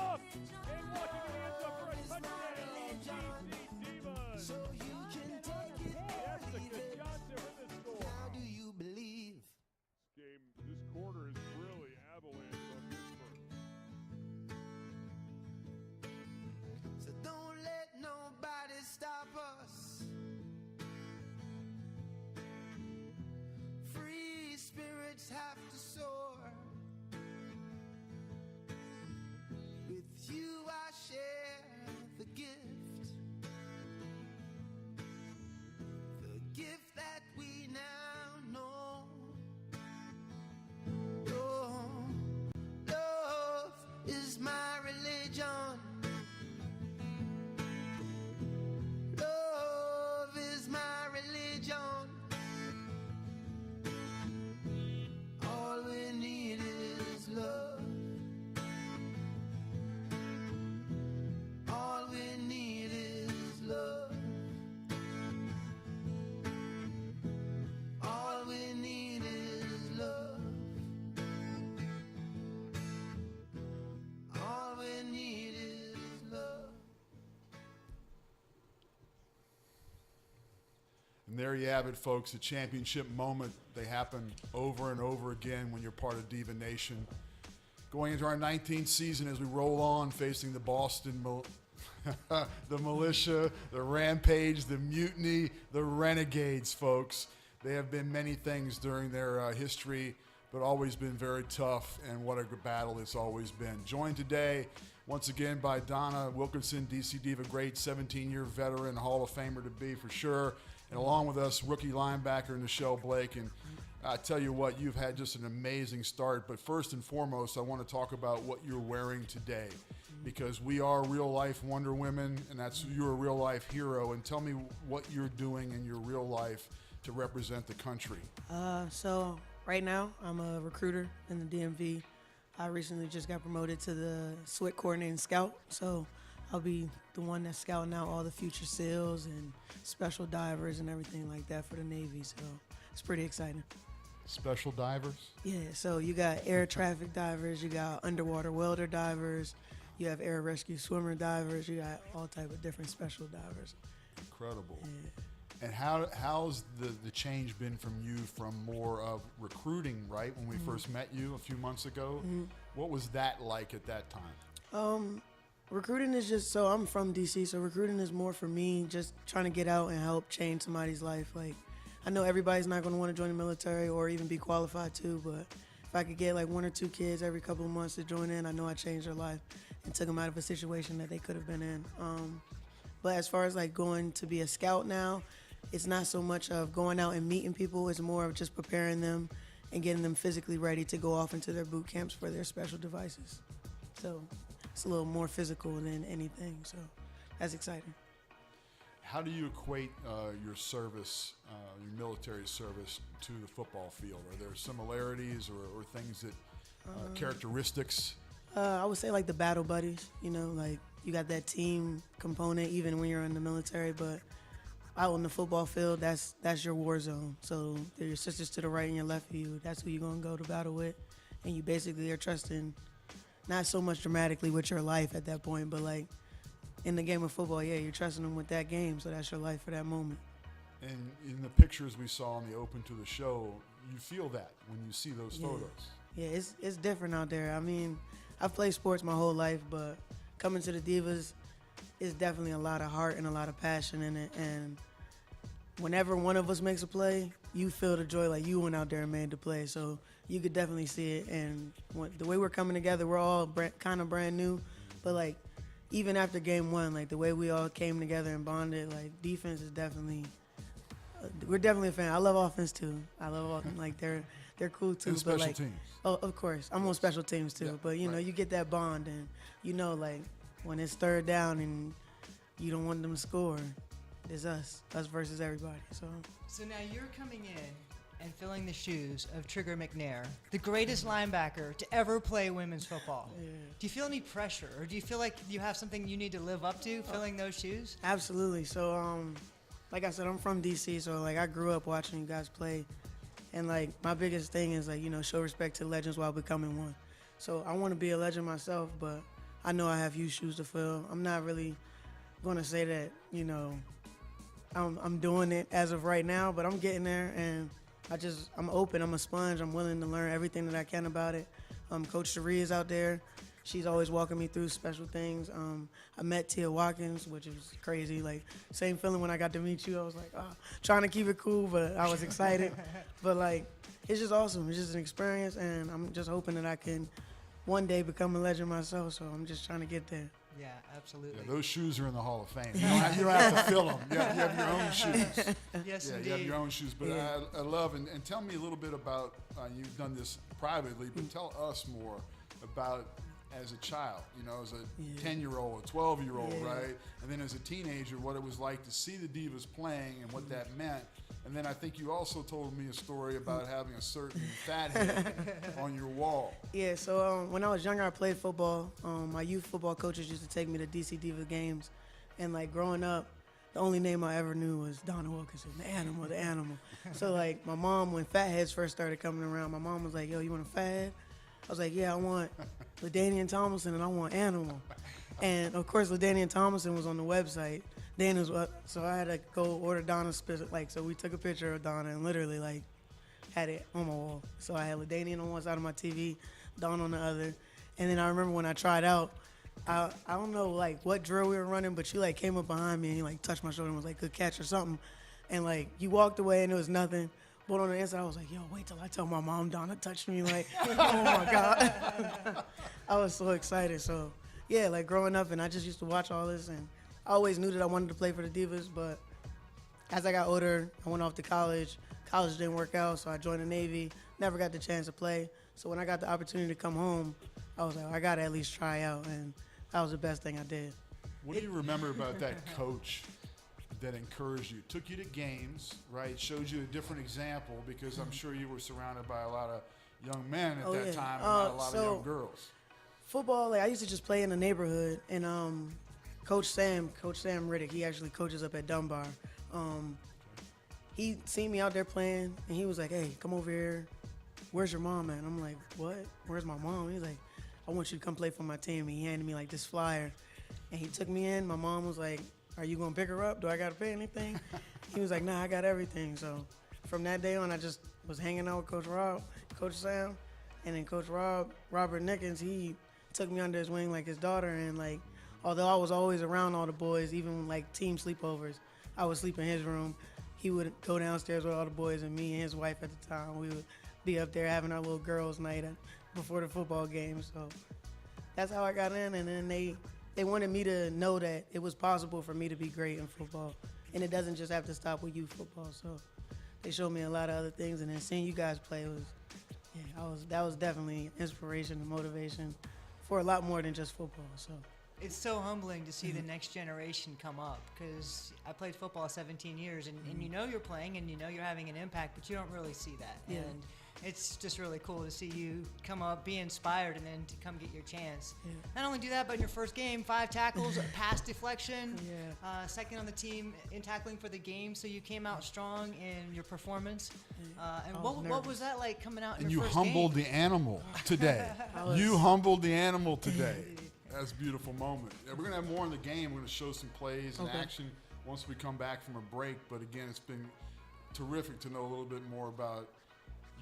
off and walking to the end zone for a touchdown. DC Divas. Jessica Johnson with the score. How do you believe? This quarter is really avalanche on Pittsburgh. So don't let nobody stop us. Free spirits have to soar. With you I share the gift. The gift that we now know. Love is my religion. Love is my religion. All we need is love. All we need is love. All we need is love. All we need is love. And there you have it, folks, a championship moment. They happen over and over again when you're part of Diva Nation. Going into our 19th season as we roll on, facing the Boston, the Militia, the Rampage, the Mutiny, the Renegades, folks. They have been many things during their history, but always been very tough, and what a good battle it's always been. Joined today, once again, by Donna Wilkinson, DC Diva great, 17-year veteran, Hall of Famer to be for sure. And along with us, rookie linebacker in the show, Blake. And I tell you what, you've had just an amazing start. But first and foremost, I want to talk about what you're wearing today, because we are real-life Wonder Women, and you're a real-life hero. And tell me what you're doing in your real life to represent the country. So right now, I'm a recruiter in the DMV. I recently just got promoted to the SWIT coordinating scout. So I'll be the one that's scouting out all the future SEALs and special divers and everything like that for the Navy. So it's pretty exciting. Special divers? Yeah, so you got air traffic divers, you got underwater welder divers, you have air rescue swimmer divers, you got all type of different special divers. Incredible. Yeah. And how's the change been from you from more of recruiting, right, when we first met you a few months ago? What was that like at that time? Recruiting is just, so I'm from DC, so recruiting is more for me just trying to get out and help change somebody's life. Like, I know everybody's not going to want to join the military or even be qualified to, but if I could get like one or two kids every couple of months to join in, I know I changed their life and took them out of a situation that they could have been in. But as far as like going to be a scout now, it's not so much of going out and meeting people, it's more of just preparing them and getting them physically ready to go off into their boot camps for their special devices. So it's a little more physical than anything, so that's exciting. How do you equate your service, your military service, to the football field? Are there similarities or things that, characteristics? I would say like the battle buddies, you know, like you got that team component even when you're in the military, but out on the football field, that's your war zone. So they're your sisters to the right and your left of you. That's who you're going to go to battle with. And you basically are trusting, not so much dramatically with your life at that point, but like in the game of football, yeah, you're trusting them with that game, so that's your life for that moment. And in the pictures we saw on the open to the show, you feel that when you see those photos. Yeah, it's different out there. I mean, I've played sports my whole life, but coming to the Divas is definitely a lot of heart and a lot of passion in it. And whenever one of us makes a play, you feel the joy like you went out there and made the play. So you could definitely see it. And the way we're coming together, we're all kind of brand new. But, like, even after game one, like, the way we all came together and bonded, like, defense is definitely we're definitely a fan. I love offense, too. I love, like, they're cool, too. And but special like, teams. Oh, of course. I'm on special teams, too. Yeah, but, you know, you get that bond. And, you know, like, when it's third down and you don't want them to score, it's us versus everybody. So now you're coming in and filling the shoes of Trigger McNair, the greatest linebacker to ever play women's football. Yeah. Do you feel any pressure, or do you feel like you have something you need to live up to filling those shoes? Absolutely. So, like I said, I'm from DC, so like I grew up watching you guys play, and like my biggest thing is like, you know, show respect to legends while becoming one. So I want to be a legend myself, but I know I have huge shoes to fill. I'm not really going to say that, I'm doing it as of right now, but I'm getting there, and I'm open. I'm a sponge. I'm willing to learn everything that I can about it. Coach Cherie is out there. She's always walking me through special things. I met Tia Watkins, which was crazy. Like, same feeling when I got to meet you. I was like, trying to keep it cool, but I was excited. But, like, it's just awesome. It's just an experience, and I'm just hoping that I can one day become a legend myself. So I'm just trying to get there. Yeah, absolutely. Yeah, those shoes are in the Hall of Fame. You don't have to fill them. You have your own shoes. Yes, Yeah, indeed. you have your own shoes. But Yeah. I love, and tell me a little bit about, you've done this privately, but tell us more about as a child, as a 10-year-old, a 12-year-old, Yeah. right? And then as a teenager, what it was like to see the Divas playing and what that meant. And then I think you also told me a story about having a certain fat head on your wall. Yeah, so when I was younger, I played football. My youth football coaches used to take me to DC Divas games. And, like, growing up, the only name I ever knew was Donna Wilkinson, the animal. So, like, my mom, when fat heads first started coming around, my mom was like, yo, you want a fat head? I was like, yeah, I want LaDainian Tomlinson and I want Animal. And, of course, LaDainian Tomlinson was on the website. So I had to go order Donna's, so we took a picture of Donna and literally, like, had it on my wall. So I had LaDainian on one side of my TV, Donna on the other. And then I remember when I tried out, I don't know, like, what drill we were running, but you, like, came up behind me and you, like, touched my shoulder and was like, good catch or something. And, like, you walked away and it was nothing. But on the inside, I was like, yo, wait till I tell my mom Donna touched me. Like, oh, my God. I was so excited. So, yeah, like, growing up, and I just used to watch all this. And I always knew that I wanted to play for the Divas. But as I got older, I went off to college. College didn't work out, so I joined the Navy. Never got the chance to play. So when I got the opportunity to come home, I was like, I got to at least try out. And that was the best thing I did. What do you remember about that coach that encouraged you, took you to games, right, showed you a different example, because I'm sure you were surrounded by a lot of young men at that time and not a lot of young girls. Football, like, I used to just play in the neighborhood, and Coach Sam Riddick, he actually coaches up at Dunbar. He seen me out there playing, and he was like, hey, come over here. Where's your mom at? And I'm like, what? Where's my mom? He's like, I want you to come play for my team. And he handed me, like, this flyer, and he took me in. My mom was like, are you going to pick her up? Do I got to pay anything? He was like, nah, I got everything. So from that day on, I just was hanging out with Coach Rob, Coach Sam, and then Coach Robert Nickens, he took me under his wing like his daughter. And, like, although I was always around all the boys, even like team sleepovers, I would sleep in his room. He would go downstairs with all the boys, and me and his wife at the time, we would be up there having our little girls' night before the football game. So that's how I got in. And then they wanted me to know that it was possible for me to be great in football, and it doesn't just have to stop with youth football. So they showed me a lot of other things, and then seeing you guys play that was definitely inspiration and motivation for a lot more than just football. So It's so humbling to see the next generation come up, because I played football 17 years, and you know you're playing and you know you're having an impact, but you don't really see that. Yeah. And it's just really cool to see you come up, be inspired, and then to come get your chance. Yeah. Not only do that, but in your first game, 5 tackles, a pass deflection, Yeah. second on the team in tackling for the game, so you came out strong in your performance. And I was what nervous. was that like coming out in And your you first humbled game? the animal today. You humbled the animal today. That's a beautiful moment. Yeah, we're going to have more in the game. We're going to show some plays and action once we come back from a break. But again, it's been terrific to know a little bit more about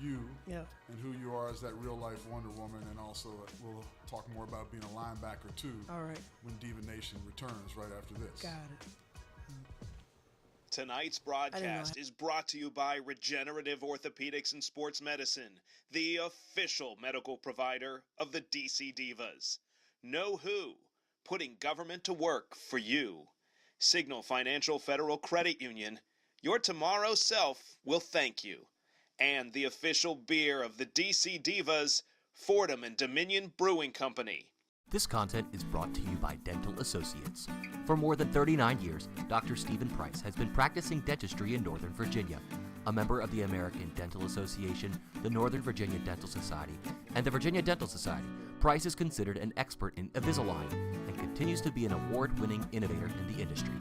you Yeah. and who you are as that real-life Wonder Woman. And also we'll talk more about being a linebacker, too, All right. when Diva Nation returns right after this. Got it. Tonight's I didn't broadcast is brought to you by Regenerative Orthopedics and Sports Medicine, the official medical provider of the DC Divas. Know who? Putting government to work for you. Signal Financial Federal Credit Union. Your tomorrow self will thank you. And the official beer of the DC Divas, Fordham and Dominion Brewing Company. This content is brought to you by Dental Associates. For more than 39 years, Dr. Stephen Price has been practicing dentistry in Northern Virginia. A member of the American Dental Association, the Northern Virginia Dental Society, and the Virginia Dental Society, Price is considered an expert in Invisalign and continues to be an award-winning innovator in the industry.